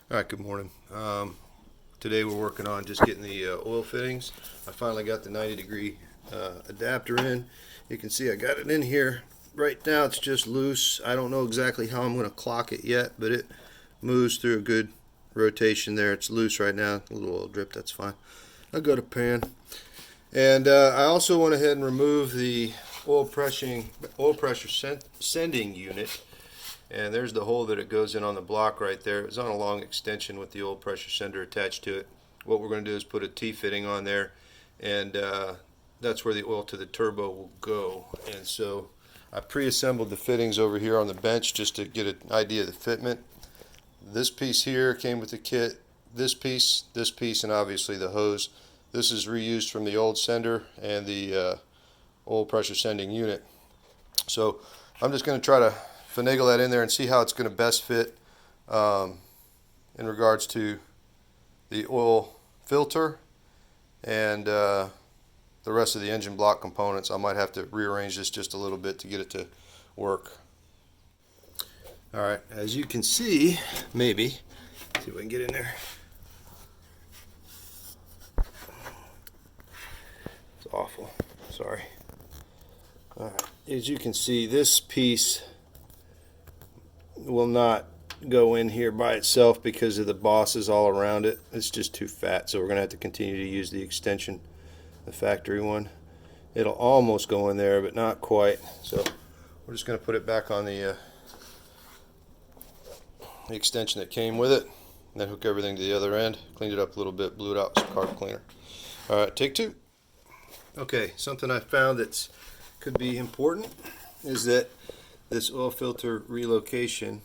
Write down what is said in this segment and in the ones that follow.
All right, good morning. Today we're working on just getting the oil fittings. I finally got the 90-degree adapter in. You can see I got it in here. Right now it's just loose. I don't know exactly how I'm going to clock it yet, but it moves through a good rotation there. It's loose right now. A little oil drip, that's fine. I'll go to pan. And I also went ahead and remove the oil pressure sending unit. And there's the hole that it goes in on the block right there. It's on a long extension with the oil pressure sender attached to it. What we're going to do is put a T-fitting on there, and that's where the oil to the turbo will go. And so I pre-assembled the fittings over here on the bench just to get an idea of the fitment. This piece here came with the kit. This piece, and obviously the hose. This is reused from the old sender and the oil pressure sending unit. So I'm just going to try to finagle that in there and see how it's going to best fit in regards to the oil filter and the rest of the engine block components. I might have to rearrange this just a little bit to get it to work. Alright, as you can see, maybe, see if I can get in there. It's awful, sorry. Alright, as you can see, this piece will not go in here by itself because of the bosses all around it. It's just too fat, so we're going to have to continue to use the extension, the factory one. It'll almost go in there, but not quite. So we're just going to put it back on the extension that came with it, and then hook everything to the other end. Cleaned it up a little bit, blew it out with some carb cleaner. Alright, take two. Okay, something I found that could be important is that this oil filter relocation,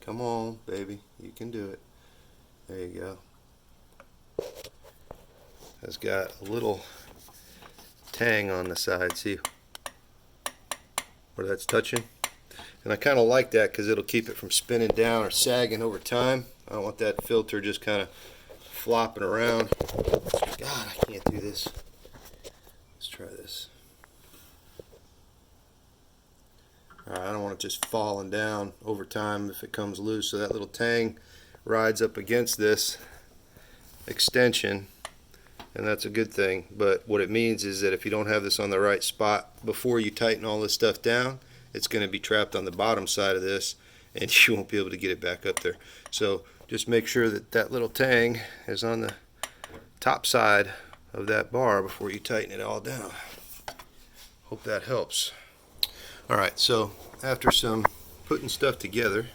come on baby, you can do it, there you go, has got a little tang on the side, see where that's touching? And I kind of like that because it'll keep it from spinning down or sagging over time. I don't want that filter just kind of flopping around. God, I can't do this. Let's try this. I don't want it just falling down over time if it comes loose, so that little tang rides up against this extension, and that's a good thing. But what it means is that if you don't have this on the right spot before you tighten all this stuff down, it's going to be trapped on the bottom side of this and you won't be able to get it back up there. So just make sure that that little tang is on the top side of that bar before you tighten it all down. Hope that helps. Alright, so after some putting stuff together,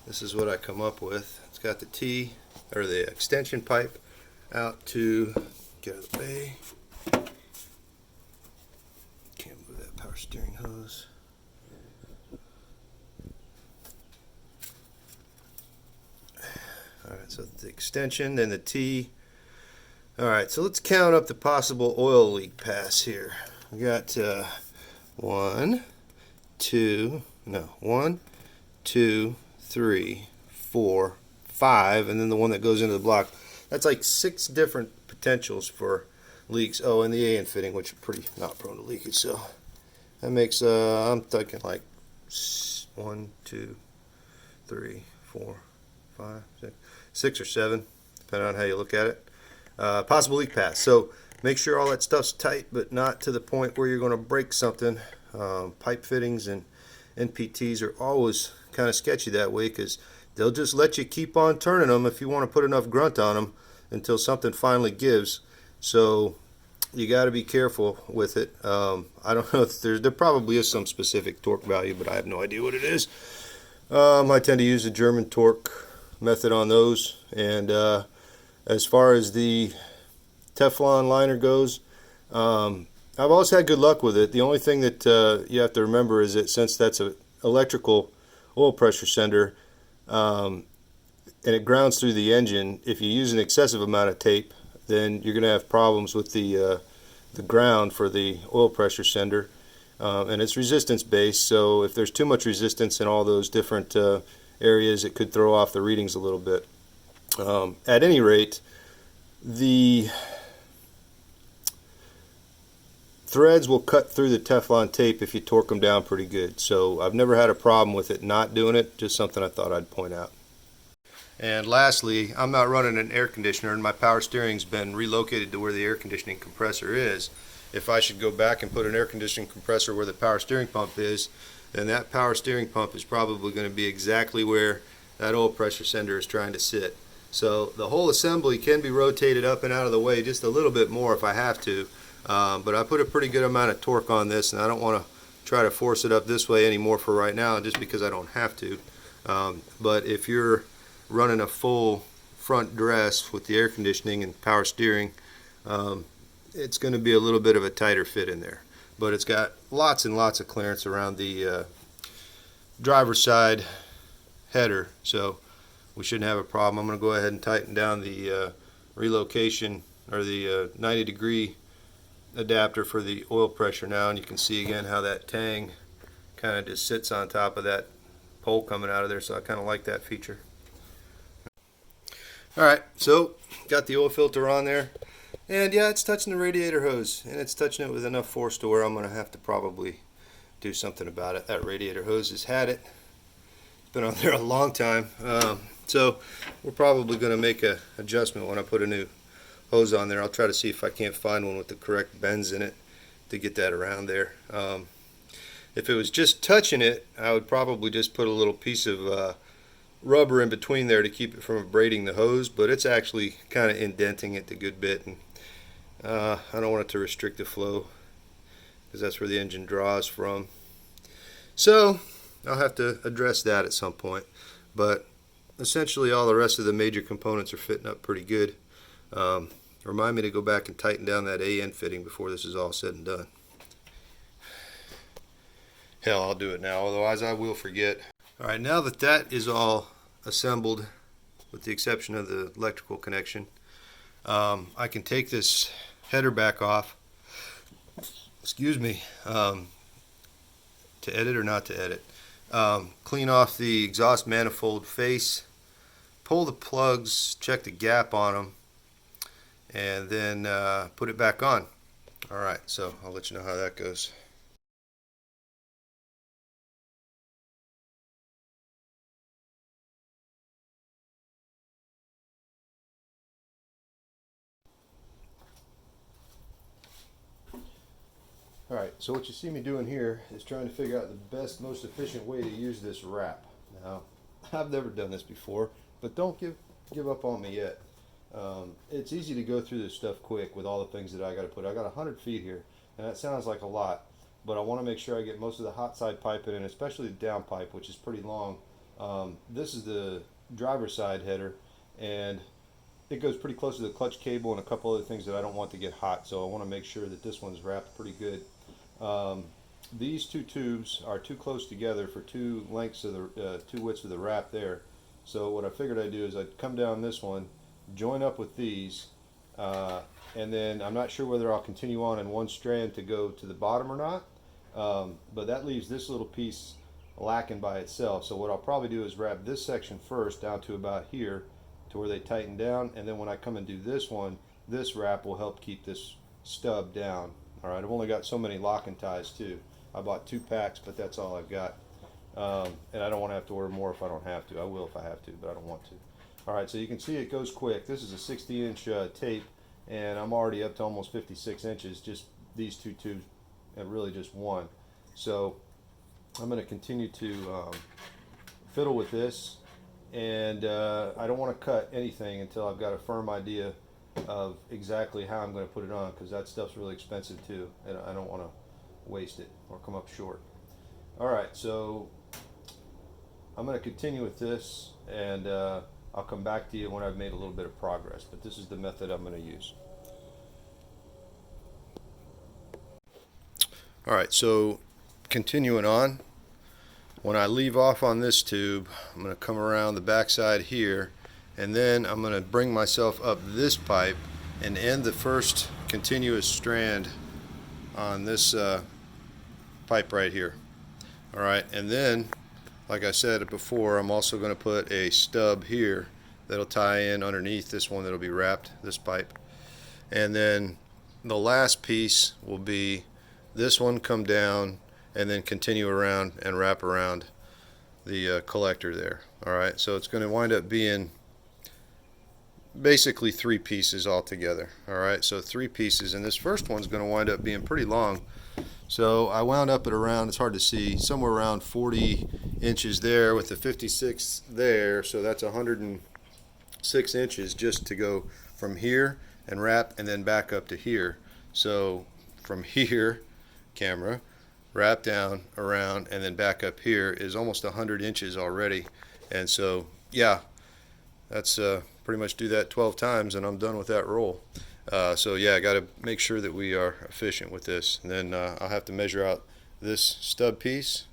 this is what I come up with. It's got the T, or the extension pipe out to, get out of the way. Can't move that power steering hose. Alright, so the extension, then the T. Alright, so let's count up the possible oil leak paths here. We got 1, 2, 3, 4, 5, and then the one that goes into the block. That's like 6 different potentials for leaks. Oh, and the AN fitting, which are pretty not prone to leakage. So that makes, I'm thinking like 1, 2, 3, 4, 5, 6 or 7, depending on how you look at it. Possible leak paths. So make sure all that stuff's tight, but not to the point where you're going to break something. Pipe fittings and NPTs are always kind of sketchy that way because they'll just let you keep on turning them if you want to put enough grunt on them until something finally gives. So you got to be careful with it. I don't know if there probably is some specific torque value, but I have no idea what it is. I tend to use the German torque method on those, and as far as the Teflon liner goes, I've always had good luck with it. The only thing that you have to remember is that since that's an electrical oil pressure sender and it grounds through the engine, if you use an excessive amount of tape, then you're going to have problems with the ground for the oil pressure sender. And it's resistance based, so if there's too much resistance in all those different areas, it could throw off the readings a little bit. At any rate, the threads will cut through the Teflon tape if you torque them down pretty good. So I've never had a problem with it not doing it, just something I thought I'd point out. And lastly, I'm not running an air conditioner, and my power steering's been relocated to where the air conditioning compressor is. If I should go back and put an air conditioning compressor where the power steering pump is, then that power steering pump is probably going to be exactly where that oil pressure sender is trying to sit. So the whole assembly can be rotated up and out of the way just a little bit more if I have to, but I put a pretty good amount of torque on this, and I don't want to try to force it up this way anymore for right now, just because I don't have to. But if you're running a full front dress with the air conditioning and power steering, it's going to be a little bit of a tighter fit in there. But it's got lots and lots of clearance around the driver's side header, so we shouldn't have a problem. I'm going to go ahead and tighten down the relocation, or the 90-degree adapter for the oil pressure now, and you can see again how that tang kind of just sits on top of that pole coming out of there, so I kind of like that feature. Alright, so got the oil filter on there, and yeah, it's touching the radiator hose, and it's touching it with enough force to where I'm going to have to probably do something about it. That radiator hose has had it. It's been on there a long time, so we're probably going to make an adjustment when I put a new hose on there. I'll try to see if I can't find one with the correct bends in it to get that around there. If it was just touching it, I would probably just put a little piece of rubber in between there to keep it from abrading the hose, but it's actually kind of indenting it a good bit, and I don't want it to restrict the flow because that's where the engine draws from. So I'll have to address that at some point, but essentially all the rest of the major components are fitting up pretty good. Remind me to go back and tighten down that AN fitting before this is all said and done. Hell, I'll do it now, otherwise I will forget. Alright, now that that is all assembled, with the exception of the electrical connection, I can take this header back off, excuse me, to edit or not to edit. Clean off the exhaust manifold face, pull the plugs, check the gap on them, and then put it back on. Alright, so I'll let you know how that goes. Alright, so what you see me doing here is trying to figure out the best, most efficient way to use this wrap. Now, I've never done this before, but don't give up on me yet. It's easy to go through this stuff quick with all the things that I got to put. I got 100 feet here, and that sounds like a lot, but I want to make sure I get most of the hot side pipe in, especially the down pipe, which is pretty long. This is the driver's side header, and it goes pretty close to the clutch cable and a couple other things that I don't want to get hot, so I want to make sure that this one's wrapped pretty good. These two tubes are too close together for two widths of the wrap there. So what I figured I'd do is I'd come down this one, join up with these, and then I'm not sure whether I'll continue on in one strand to go to the bottom or not, but that leaves this little piece lacking by itself. So what I'll probably do is wrap this section first down to about here to where they tighten down, and then when I come and do this one, this wrap will help keep this stub down. Alright, I've only got so many locking ties too. I bought 2 packs, but that's all I've got. And I don't want to have to order more if I don't have to. I will if I have to, but I don't want to. Alright, so you can see it goes quick. This is a 60-inch tape, and I'm already up to almost 56 inches, just these 2 tubes, and really just one. So I'm going to continue to fiddle with this, and I don't want to cut anything until I've got a firm idea of exactly how I'm going to put it on, because that stuff's really expensive too, and I don't want to waste it or come up short. Alright, so I'm going to continue with this, and I'll come back to you when I've made a little bit of progress, but this is the method I'm going to use. Alright, so continuing on, when I leave off on this tube, I'm going to come around the back side here, and then I'm going to bring myself up this pipe and end the first continuous strand on this pipe right here. Alright, and then, like I said before, I'm also going to put a stub here that'll tie in underneath this one that'll be wrapped, this pipe. And then the last piece will be this one come down and then continue around and wrap around the collector there. Alright, so it's going to wind up being basically 3 pieces all together. Alright, so 3 pieces, and this first one's going to wind up being pretty long. So I wound up at around, it's hard to see, somewhere around 40 inches there with the 56 there, so that's 106 inches just to go from here and wrap and then back up to here. So from here, camera, wrap down, around, and then back up here is almost 100 inches already. And so, yeah, that's pretty much do that 12 times and I'm done with that roll. So yeah, I got to make sure that we are efficient with this. And then I'll have to measure out this stub piece,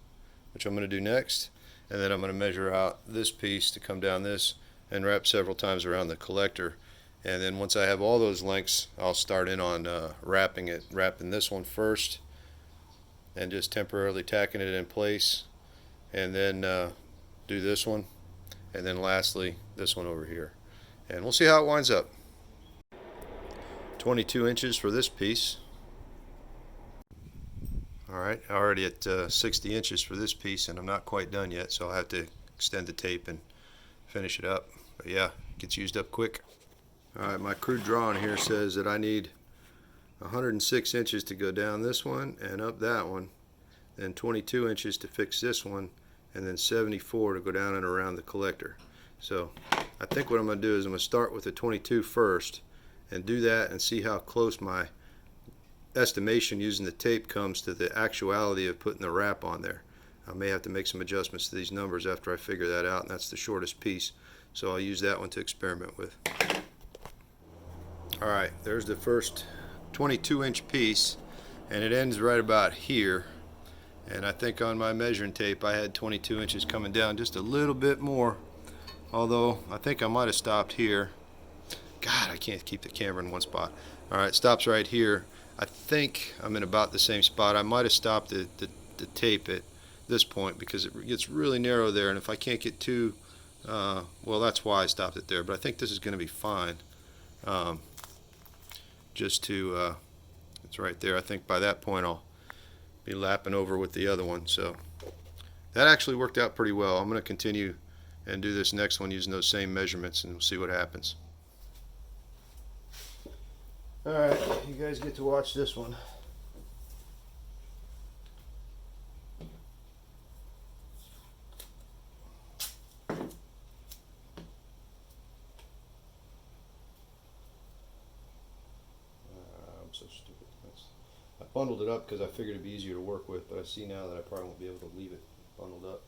which I'm going to do next. And then I'm going to measure out this piece to come down this and wrap several times around the collector. And then once I have all those lengths, I'll start in on wrapping this one first and just temporarily tacking it in place, and then do this one, and then lastly this one over here, and we'll see how it winds up. 22 inches for this piece. Alright, already at 60 inches for this piece, and I'm not quite done yet, so I'll have to extend the tape and finish it up. But yeah, it gets used up quick. Alright, my crude drawing here says that I need 106 inches to go down this one and up that one, then 22 inches to fix this one, and then 74 to go down and around the collector. So I think what I'm going to do is I'm going to start with the 22 first and do that and see how close my estimation using the tape comes to the actuality of putting the wrap on there. I may have to make some adjustments to these numbers after I figure that out, and that's the shortest piece, so I'll use that one to experiment with. Alright, there's the first 22-inch piece, and it ends right about here. And I think on my measuring tape I had 22 inches coming down, just a little bit more, although I think I might have stopped here. God, I can't keep the camera in one spot. Alright, stops right here. I think I'm in about the same spot. I might have stopped the tape at this point because it gets really narrow there, and if I can't get too well, that's why I stopped it there, but I think this is going to be fine. Just to it's right there. I think by that point I'll be lapping over with the other one, so that actually worked out pretty well. I'm going to continue and do this next one using those same measurements, and we'll see what happens. Alright, you guys get to watch this one. I'm so stupid. I bundled it up because I figured it'd be easier to work with, but I see now that I probably won't be able to leave it bundled up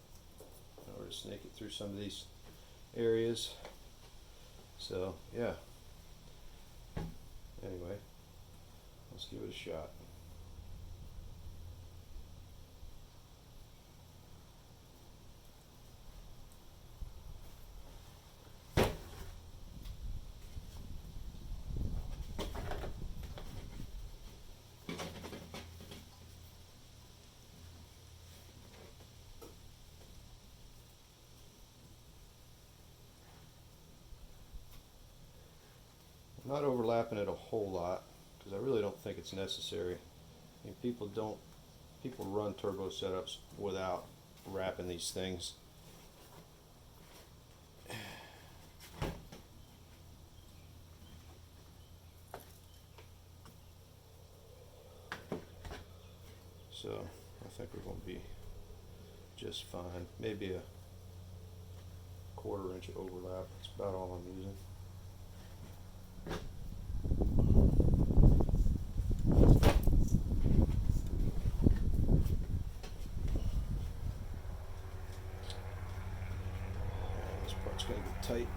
in order to snake it through some of these areas. So yeah, anyway, let's give it a shot. I'm not overlapping it a whole lot because I really don't think it's necessary. I mean, people run turbo setups without wrapping these things. So I think we're going to be just fine. Maybe a 1/4 inch overlap. That's about all I'm using. This part's going to get tight.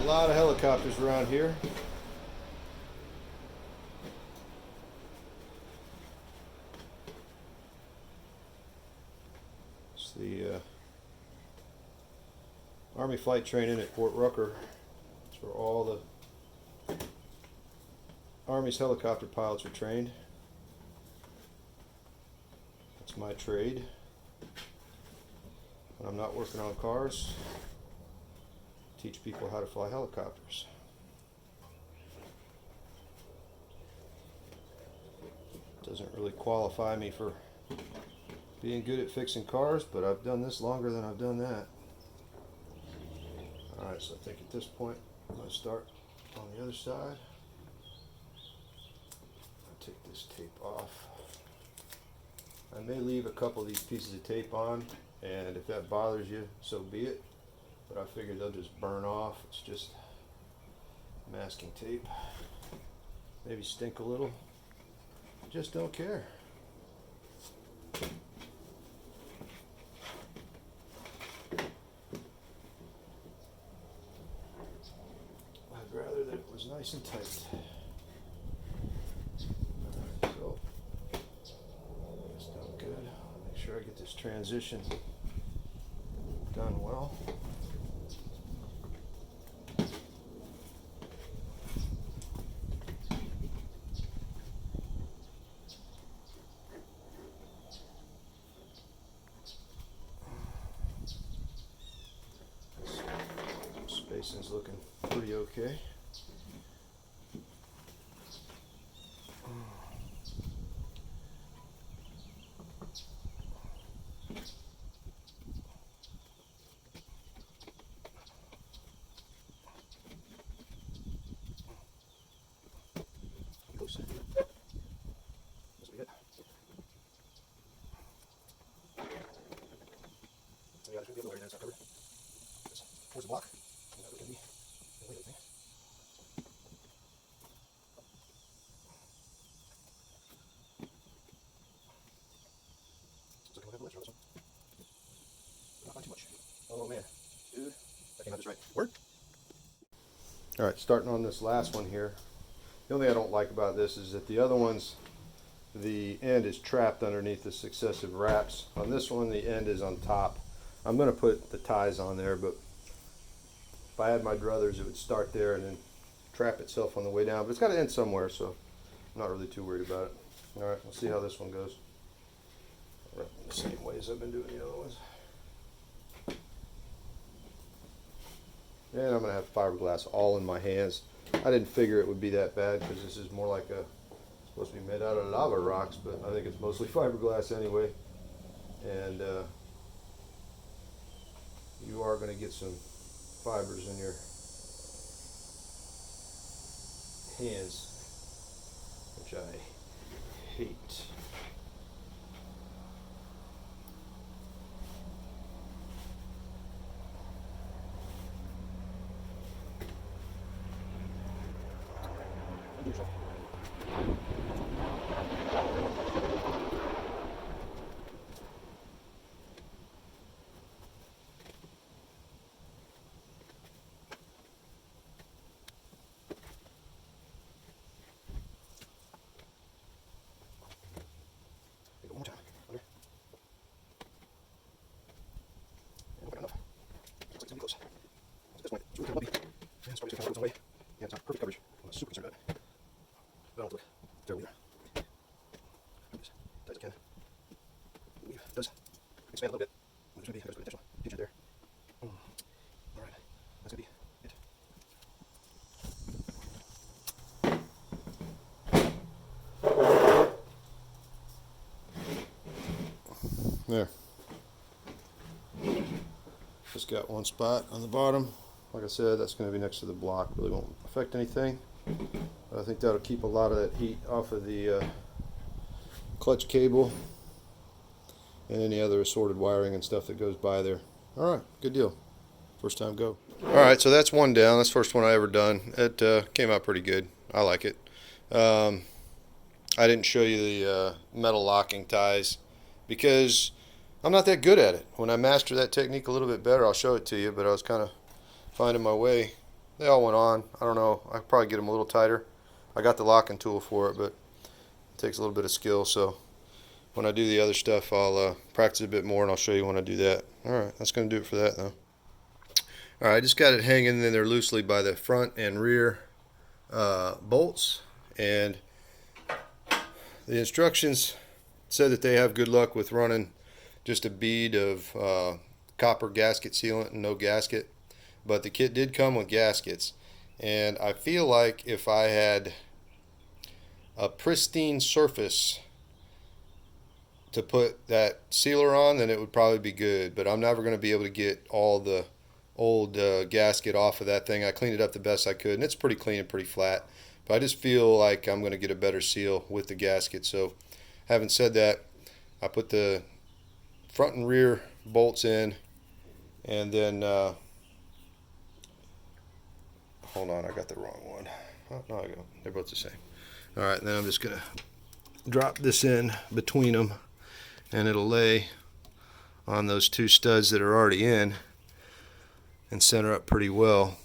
A lot of helicopters around here. It's the Army flight training at Fort Rucker. It's where all the Army's helicopter pilots are trained. That's my trade. When I'm not working on cars, teach people how to fly helicopters. Doesn't really qualify me for being good at fixing cars, but I've done this longer than I've done that. Alright, so I think at this point I'm going to start on the other side. I'll take this tape off. I may leave a couple of these pieces of tape on, and if that bothers you, so be it. But I figure they'll just burn off. It's just masking tape. Maybe stink a little. Just don't care. I'd rather that it was nice and tight. Alright, so that's done good. I'll make sure I get this transition done well. Spacing's looking pretty okay. Close. This will be it. Yeah, there's going to be a little area that's not covered. Where's the block? That was going to be the later thing. Looks like I don't have a ledge on this one. But not by too much. Oh man, dude, I can't have this right. Word? Alright, starting on this last one here. The only thing I don't like about this is that the other ones, the end is trapped underneath the successive wraps. On this one, the end is on top. I'm going to put the ties on there, but if I had my druthers, it would start there and then trap itself on the way down. But it's got to end somewhere, so I'm not really too worried about it. Alright, we'll see how this one goes. Right, the same way as I've been doing the other ones. And I'm going to have fiberglass all in my hands. I didn't figure it would be that bad because this is more like supposed to be made out of lava rocks, but I think it's mostly fiberglass anyway. And you are going to get some fibers in your hands, which I hate. One more time. Under. And look at enough. Looks like it's going to be close. At this point, it's really kind of lumpy. And it's probably just going to have to go its own way. Yeah, it's not perfect coverage. I'm not super concerned about it. But I don't look terrible either. As tight as I can. The weave does expand a little bit. There's going to be an additional pinch there. Alright, that's going to be it. There. Just got one spot on the bottom. Like I said, that's going to be next to the block. Really won't affect anything. But I think that'll keep a lot of that heat off of the clutch cable and any other assorted wiring and stuff that goes by there. Alright, good deal. First time go. Alright, so that's one down. That's the first one I ever done. It came out pretty good. I like it. I didn't show you the metal locking ties because I'm not that good at it. When I master that technique a little bit better, I'll show it to you, but I was kind of finding my way. They all went on. I don't know. I could probably get them a little tighter. I got the locking tool for it, but it takes a little bit of skill. So when I do the other stuff, I'll practice a bit more, and I'll show you when I do that. Alright, that's going to do it for that, though. Alright, I just got it hanging in there loosely by the front and rear bolts, and the instructions said that they have good luck with running just a bead of copper gasket sealant and no gasket. but the kit did come with gaskets, and I feel like if I had a pristine surface to put that sealer on, then it would probably be good. But I'm never going to be able to get all the old gasket off of that thing. I cleaned it up the best I could, and it's pretty clean and pretty flat. But I just feel like I'm going to get a better seal with the gasket. So having said that, I put the front and rear bolts in, and then hold on, I got the wrong one. Oh, no, I go. They're both the same. All right, and then I'm just going to drop this in between them, and it'll lay on those two studs that are already in and center up pretty well.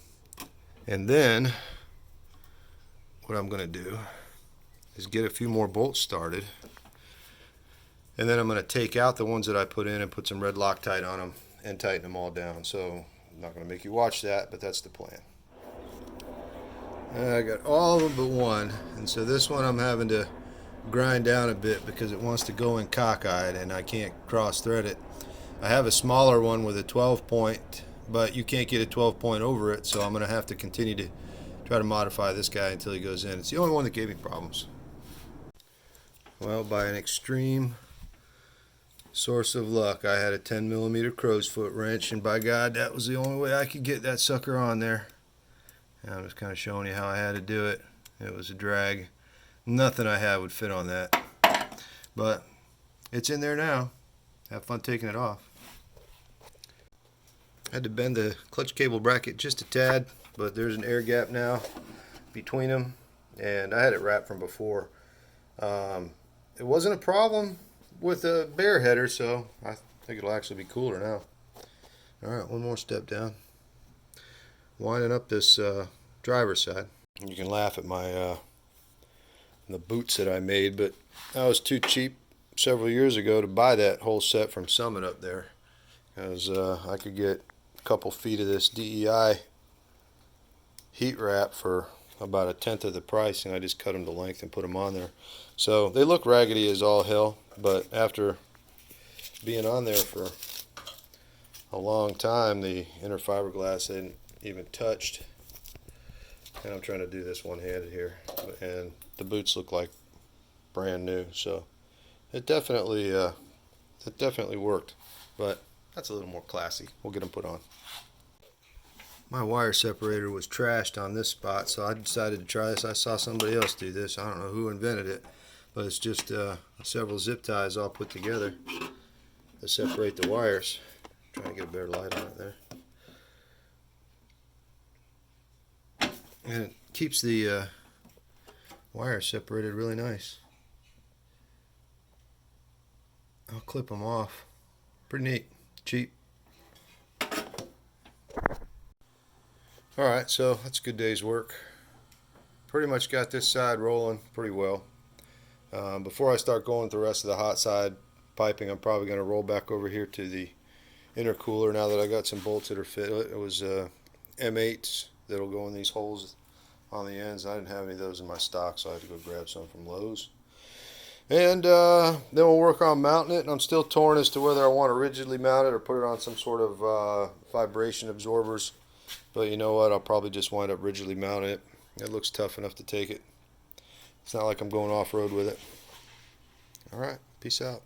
And then what I'm going to do is get a few more bolts started, and then I'm going to take out the ones that I put in and put some red Loctite on them and tighten them all down. So I'm not going to make you watch that, but that's the plan. I got all of them but one, and so this one I'm having to grind down a bit because it wants to go in cockeyed and I can't cross thread it. I have a smaller one with a 12 point, but you can't get a 12 point over it, so I'm going to have to continue to try to modify this guy until he goes in. It's the only one that gave me problems. Well, by an extreme source of luck, I had a 10mm crow's foot wrench, and by God, that was the only way I could get that sucker on there. And I'm just kind of showing you how I had to do it. It was a drag. Nothing I had would fit on that. But it's in there now. Have fun taking it off. I had to bend the clutch cable bracket just a tad, but there's an air gap now between them, and I had it wrapped from before. It wasn't a problem with a bare header, so I think it'll actually be cooler now. Alright, one more step down. Winding up this driver's side. You can laugh at my the boots that I made, but I was too cheap several years ago to buy that whole set from Summit up there, because I could get a couple feet of this DEI heat wrap for about 1/10 of the price, and I just cut them to length and put them on there. So they look raggedy as all hell, but after being on there for a long time, the inner fiberglass hadn't even touched. And I'm trying to do this one-handed here, and the boots look like brand new, so it definitely worked. But that's a little more classy. We'll get them put on. My wire separator was trashed on this spot, so I decided to try this. I saw somebody else do this. I don't know who invented it, but it's just several zip ties all put together to separate the wires. Trying to get a better light on it there. And it keeps the wire separated really nice. I'll clip them off. Pretty neat. Cheap. Alright, so that's a good day's work. Pretty much got this side rolling pretty well. Before I start going with the rest of the hot side piping, I'm probably going to roll back over here to the intercooler now that I got some bolts that are fit. It was M8s that'll go in these holes on the ends. I didn't have any of those in my stock, so I had to go grab some from Lowe's. And then we'll work on mounting it. And I'm still torn as to whether I want to rigidly mount it or put it on some sort of vibration absorbers. But you know what? I'll probably just wind up rigidly mounting it. It looks tough enough to take it. It's not like I'm going off-road with it. Alright, peace out.